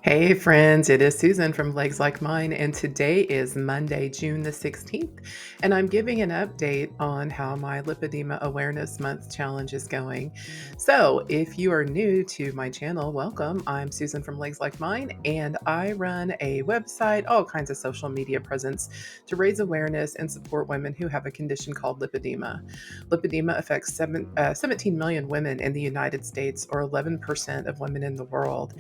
Hey friends, it is Susan from Legs Like Mine, and today is Monday, June the 16th, and I'm giving an update on how my Lipedema Awareness Month challenge is going. So, if you are new to my channel, welcome. I'm Susan from Legs Like Mine, and I run a website, all kinds of social media presence to raise awareness and support women who have a condition called lipedema. Lipedema affects 17 million women in the United States, or 11% of women in the world.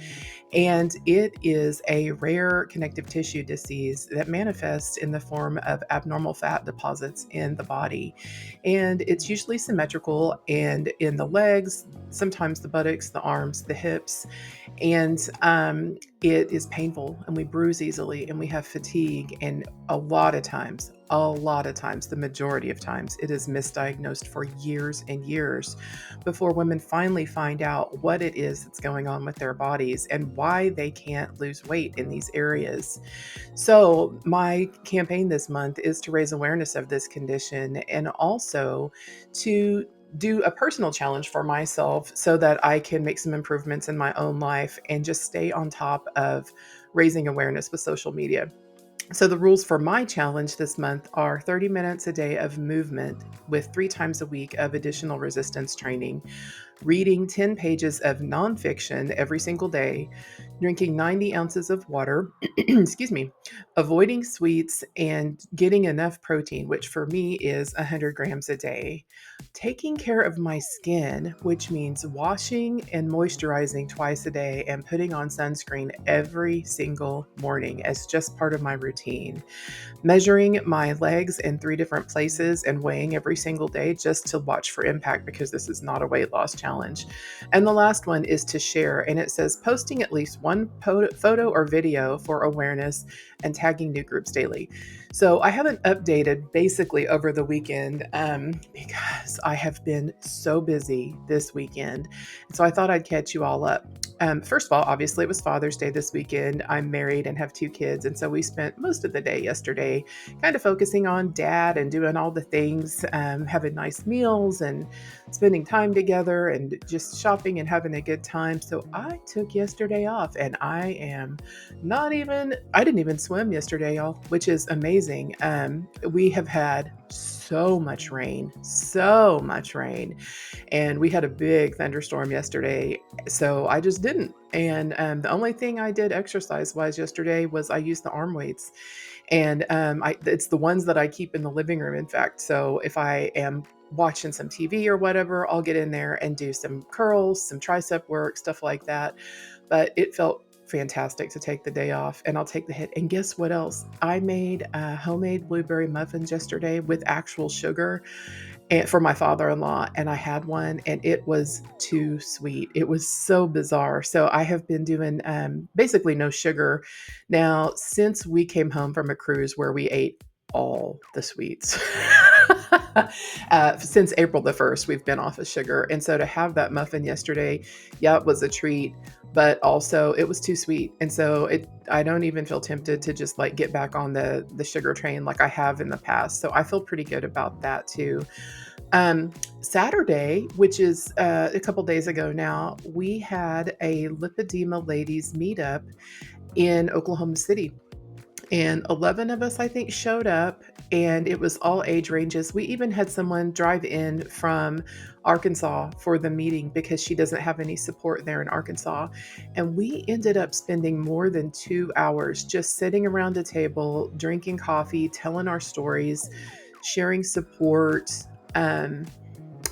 And it is a rare connective tissue disease that manifests in the form of abnormal fat deposits in the body. And it's usually symmetrical and in the legs, sometimes the buttocks, the arms, the hips. And it is painful, and we bruise easily, and we have fatigue. And a lot of times, the majority of times, it is misdiagnosed for years and years before women finally find out what it is that's going on with their bodies and why they can't lose weight in these areas. So, my campaign this month is to raise awareness of this condition and also to do a personal challenge for myself so that I can make some improvements in my own life and just stay on top of raising awareness with social media. So, the rules for my challenge this month are 30 minutes a day of movement with 3 times a week of additional resistance training, reading 10 pages of nonfiction every single day, drinking 90 ounces of water, excuse me, avoiding sweets, and getting enough protein, which for me is 100 grams a day, taking care of my skin, which means washing and moisturizing twice a day, and putting on sunscreen every single morning as just part of my routine, measuring my legs in 3 different places and weighing every single day just to watch for impact because this is not a weight loss challenge. And the last one is to share, and it says posting at least one photo or video for awareness and tagging new groups daily. So I haven't updated basically over the weekend because I have been so busy this weekend. So I thought I'd catch you all up. First of all, obviously, it was Father's Day this weekend. I'm married and have 2 kids. And so we spent most of the day yesterday kind of focusing on dad and doing all the things, having nice meals and spending time together and just shopping and having a good time. So I took yesterday off, and I didn't even swim yesterday, y'all, which is amazing. We have had so much rain, and we had a big thunderstorm yesterday, so I just didn't. And the only thing I did exercise wise yesterday was I used the arm weights, and it's the ones that I keep in the living room, in fact. So if I am watching some TV or whatever, I'll get in there and do some curls, some tricep work, stuff like that. But it felt fantastic to take the day off, and I'll take the hit. And guess what else? I made homemade blueberry muffins yesterday with actual sugar, and for my father-in-law, and I had one, and it was too sweet. It was so bizarre. So I have been doing basically no sugar now since we came home from a cruise where we ate all the sweets. Since April the 1st, we've been off of sugar. And so to have that muffin yesterday, yeah, it was a treat, but also it was too sweet. And so I don't even feel tempted to just like get back on the sugar train like I have in the past. So I feel pretty good about that too. Saturday, which is a couple days ago now, we had a lipedema ladies meetup in Oklahoma City. And 11 of us, I think, showed up, and it was all age ranges. We even had someone drive in from Arkansas for the meeting because she doesn't have any support there in Arkansas. And we ended up spending more than 2 hours just sitting around a table, drinking coffee, telling our stories, sharing support. Um,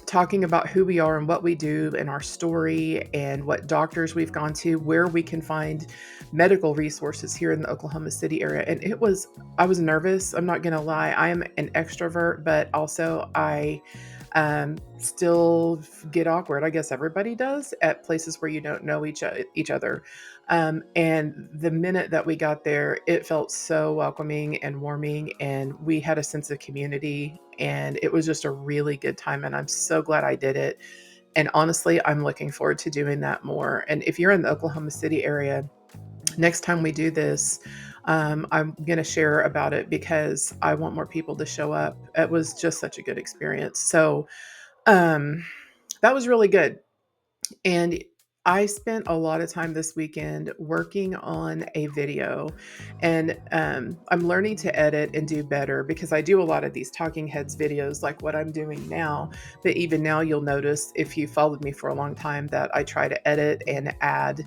Talking about who we are and what we do and our story and what doctors we've gone to, where we can find medical resources here in the Oklahoma City area. And I was nervous. I'm not going to lie. I am an extrovert, but also I still get awkward. I guess everybody does at places where you don't know each other. And the minute that we got there, it felt so welcoming and warming, and we had a sense of community, and it was just a really good time. And I'm so glad I did it. And honestly, I'm looking forward to doing that more. And if you're in the Oklahoma City area, next time we do this, I'm going to share about it because I want more people to show up. It was just such a good experience. So um, that was really good. And I spent a lot of time this weekend working on a video, and I'm learning to edit and do better because I do a lot of these talking heads videos like what I'm doing now. But even now, you'll notice if you followed me for a long time that I try to edit and add,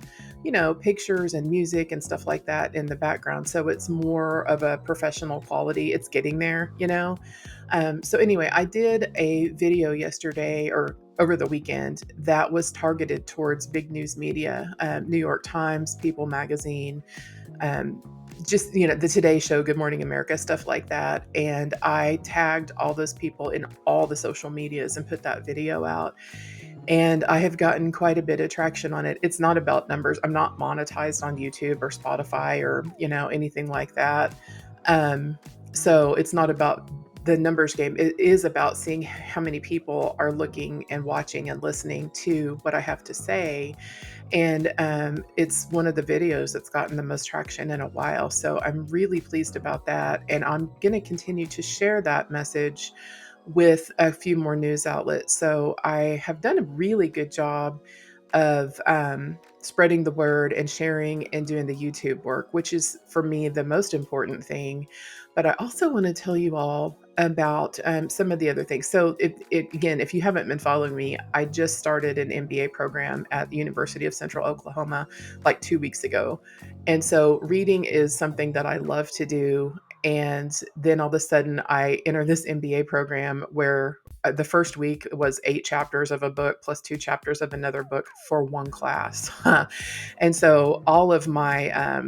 pictures and music and stuff like that in the background. So it's more of a professional quality. It's getting there. So anyway, I did a video yesterday or over the weekend that was targeted towards big news media, New York Times, People Magazine, um, just the Today Show, Good Morning America, stuff like that. And I tagged all those people in all the social medias and put that video out. And I have gotten quite a bit of traction on it. It's not about numbers. I'm not monetized on YouTube or Spotify or anything like that. Um, so it's not about the numbers game. It is about seeing how many people are looking and watching and listening to what I have to say. And it's one of the videos that's gotten the most traction in a while. So I'm really pleased about that. And I'm going to continue to share that message with a few more news outlets. So I have done a really good job of spreading the word and sharing and doing the YouTube work, which is for me the most important thing. But I also want to tell you all about some of the other things. So, again, if you haven't been following me, I just started an MBA program at the University of Central Oklahoma like 2 weeks ago. And so, reading is something that I love to do. And then all of a sudden, I enter this MBA program where the first week was 8 chapters of a book plus 2 chapters of another book for one class. And so all of my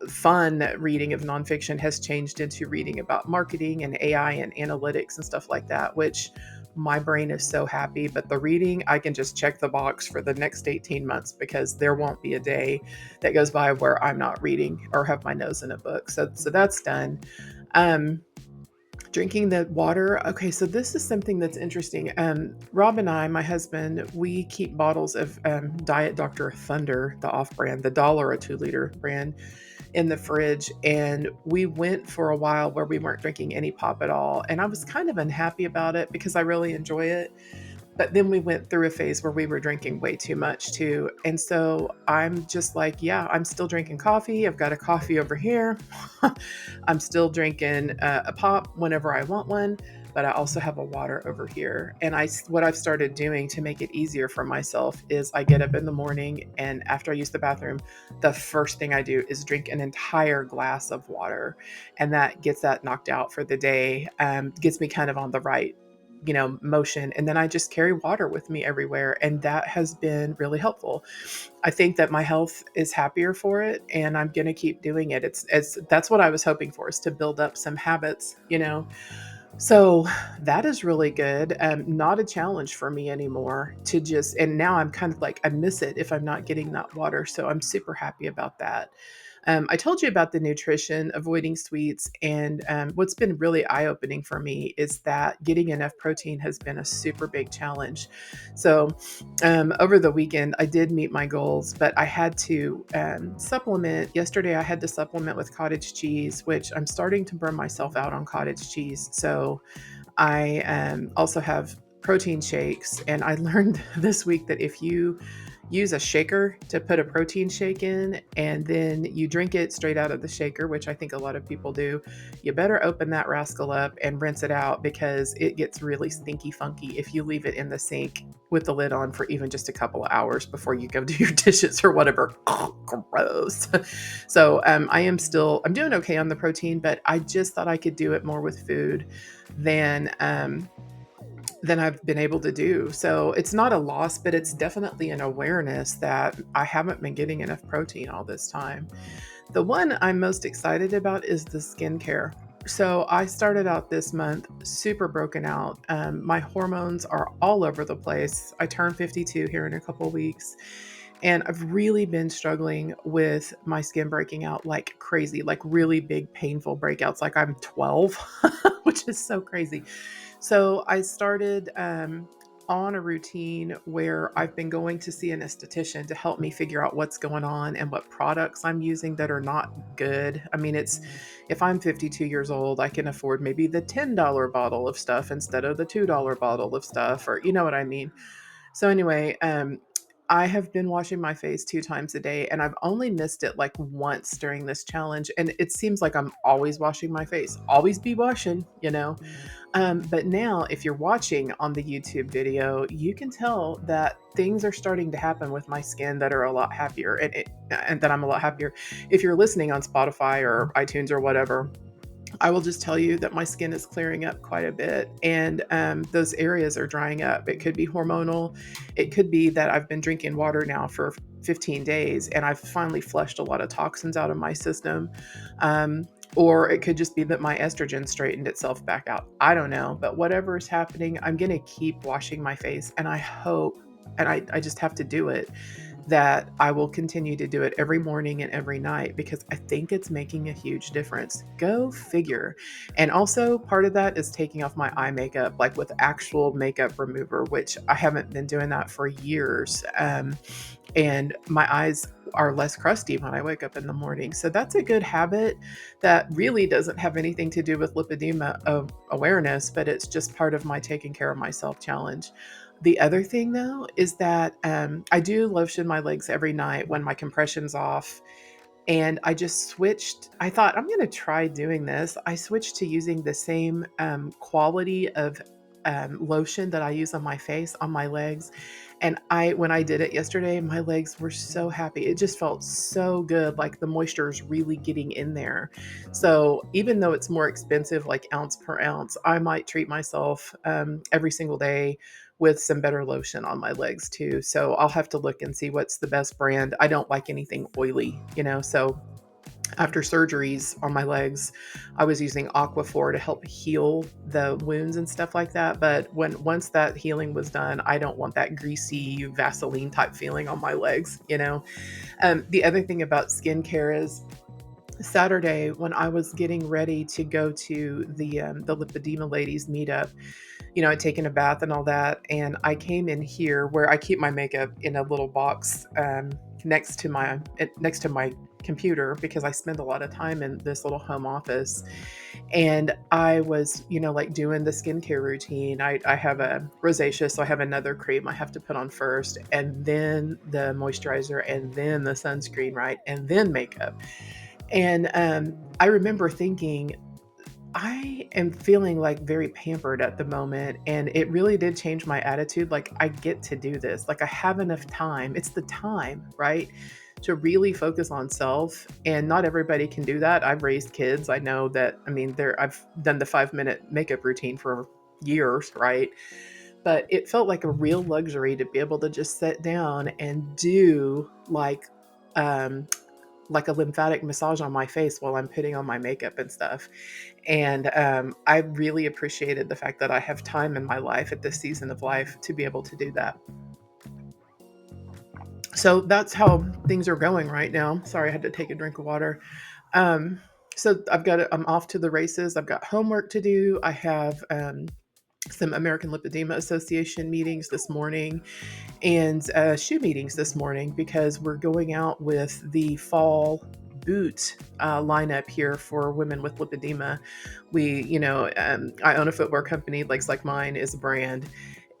fun reading of nonfiction has changed into reading about marketing and AI and analytics and stuff like that, which my brain is so happy. But the reading, I can just check the box for the next 18 months because there won't be a day that goes by where I'm not reading or have my nose in a book. So that's done. Um, Drinking the water. Okay, so this is something that's interesting. Rob and I, my husband, we keep bottles of Diet Dr. Thunder, the off brand, the dollar a 2 liter brand, in the fridge. And we went for a while where we weren't drinking any pop at all. And I was kind of unhappy about it because I really enjoy it. But then we went through a phase where we were drinking way too much too. And so I'm just like, yeah, I'm still drinking coffee. I've got a coffee over here. I'm still drinking a pop whenever I want one, but I also have a water over here. And what I've started doing to make it easier for myself is I get up in the morning and after I use the bathroom, the first thing I do is drink an entire glass of water. And that gets that knocked out for the day, gets me kind of on the right motion. And then I just carry water with me everywhere. And that has been really helpful. I think that my health is happier for it and I'm going to keep doing it. That's what I was hoping for, is to build up some habits. So that is really good. Not a challenge for me anymore to and now I'm kind of like, I miss it if I'm not getting that water. So I'm super happy about that. I told you about the nutrition, avoiding sweets, and what's been really eye opening for me is that getting enough protein has been a super big challenge. So, over the weekend, I did meet my goals, but I had to supplement. Yesterday, I had to supplement with cottage cheese, which I'm starting to burn myself out on cottage cheese. So, I also have protein shakes, and I learned this week that if you use a shaker to put a protein shake in and then you drink it straight out of the shaker, which I think a lot of people do, you better open that rascal up and rinse it out because it gets really stinky funky if you leave it in the sink with the lid on for even just a couple of hours before you go do your dishes or whatever. Gross. So I'm doing okay on the protein, but I just thought I could do it more with food than I've been able to do. So it's not a loss, but it's definitely an awareness that I haven't been getting enough protein all this time. The one I'm most excited about is the skincare. So I started out this month super broken out. My hormones are all over the place. I turn 52 here in a couple of weeks. And I've really been struggling with my skin breaking out like crazy, like really big, painful breakouts, like I'm 12, which is so crazy. So I started on a routine where I've been going to see an esthetician to help me figure out what's going on and what products I'm using that are not good. I mean, if I'm 52 years old, I can afford maybe the $10 bottle of stuff instead of the $2 bottle of stuff, or you know what I mean. So anyway, I have been washing my face 2 times a day, and I've only missed it, like, once during this challenge, and it seems like I'm always washing my face. Always be washing, you know? But now if you're watching on the YouTube video, you can tell that things are starting to happen with my skin that are a lot happier, and that I'm a lot happier. If you're listening on Spotify or iTunes or whatever, I will just tell you that my skin is clearing up quite a bit, and those areas are drying up. It could be hormonal. It could be that I've been drinking water now for 15 days and I've finally flushed a lot of toxins out of my system. Um, or it could just be that my estrogen straightened itself back out. I don't know. But whatever is happening, I'm going to keep washing my face. And I hope, and I just have to do it, that I will continue to do it every morning and every night because I think it's making a huge difference. Go figure. And also, part of that is taking off my eye makeup, like with actual makeup remover, which I haven't been doing that for years. And my eyes are less crusty when I wake up in the morning. So that's a good habit that really doesn't have anything to do with lipedema of awareness, but it's just part of my taking care of myself challenge. The other thing, though, is that I do lotion my legs every night when my compression's off. And I just switched. I thought, I'm going to try doing this. I switched to using the same quality of lotion that I use on my face, on my legs. And when I did it yesterday, my legs were so happy. It just felt so good. Like the moisture is really getting in there. So even though it's more expensive, like ounce per ounce, I might treat myself every single day with some better lotion on my legs too. So I'll have to look and see what's the best brand. I don't like anything oily, so after surgeries on my legs, I was using Aquaphor to help heal the wounds and stuff like that. But once that healing was done, I don't want that greasy Vaseline type feeling on my legs. The other thing about skincare is Saturday when I was getting ready to go to the Lipedema ladies meetup, I'd taken a bath and all that, and I came in here where I keep my makeup in a little box next to my computer because I spend a lot of time in this little home office. And I was, like doing the skincare routine. I have a rosacea, so I have another cream I have to put on first, and then the moisturizer, and then the sunscreen, right? And then makeup. And I remember thinking, I am feeling like very pampered at the moment, and it really did change my attitude. Like, I get to do this. Like, I have enough time. It's the time, right? To really focus on self. And not everybody can do that. I've raised kids. I know that, I've done the 5-minute makeup routine for years, right? But it felt like a real luxury to be able to just sit down and do like a lymphatic massage on my face while I'm putting on my makeup and stuff. And I really appreciated the fact that I have time in my life at this season of life to be able to do that. So that's how things are going right now. Sorry, I had to take a drink of water. Um, so I'm off to the races. I've got homework to do. I have some American Lipedema Association meetings this morning and shoe meetings this morning because we're going out with the fall boot lineup here for women with lipedema. I own a footwear company. Legs Like Mine is a brand.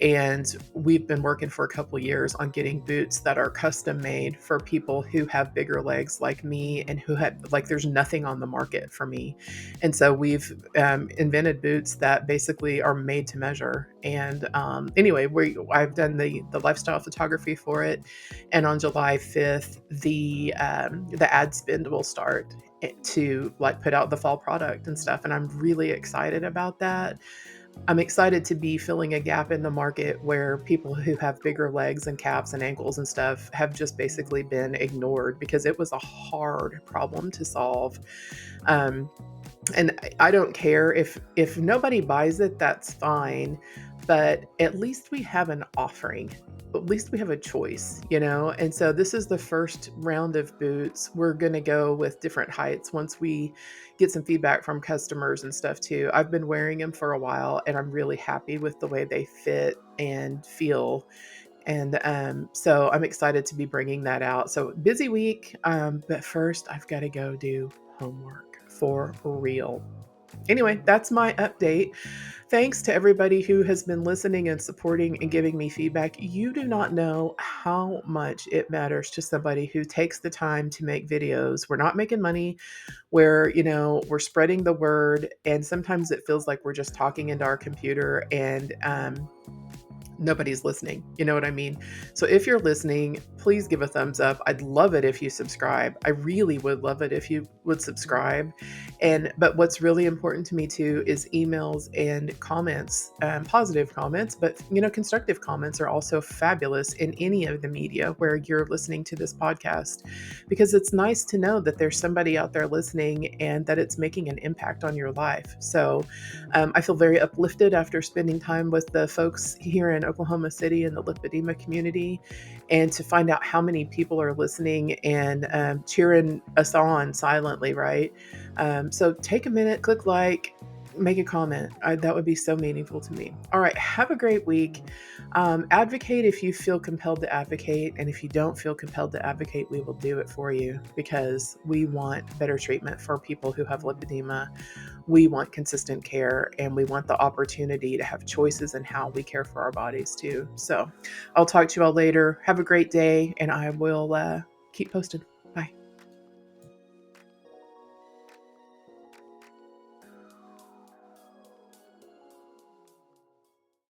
And we've been working for a couple years on getting boots that are custom made for people who have bigger legs like me and who have, like, there's nothing on the market for me. And so we've invented boots that basically are made to measure. And anyway, I've done the lifestyle photography for it. And on July 5th, the ad spend will start to like put out the fall product and stuff. And I'm really excited about that. I'm excited to be filling a gap in the market where people who have bigger legs and calves and ankles and stuff have just basically been ignored because it was a hard problem to solve. Um, and I don't care if nobody buys it, that's fine, but at least we have an offering. At least we have a choice. And so this is the first round of boots. We're going to go with different heights once we get some feedback from customers and stuff too. I've been wearing them for a while and I'm really happy with the way they fit and feel. And so I'm excited to be bringing that out. So busy week, but first I've got to go do homework for real. Anyway, that's my update. Thanks to everybody who has been listening and supporting and giving me feedback. You do not know how how much it matters to somebody who takes the time to make videos. We're not making money. We're spreading the word, and sometimes it feels like we're just talking into our computer and nobody's listening. You know what I mean? So if you're listening, please give a thumbs up. I'd love it if you subscribe. I really would love it if you would subscribe. But what's really important to me too is emails and comments, positive comments, but constructive comments are also fabulous in any of the media where you're listening to this podcast, because it's nice to know that there's somebody out there listening and that it's making an impact on your life. So I feel very uplifted after spending time with the folks here in Oklahoma City in the Lipedema community, and to find out how many people are listening and cheering us on silently, right? So take a minute, click like, make a comment. That would be so meaningful to me. All right, have a great week. Advocate if you feel compelled to advocate, and if you don't feel compelled to advocate, we will do it for you, because we want better treatment for people who have lipedema. We want consistent care, and we want the opportunity to have choices in how we care for our bodies too. So I'll talk to you all later. Have a great day, and I will keep posted.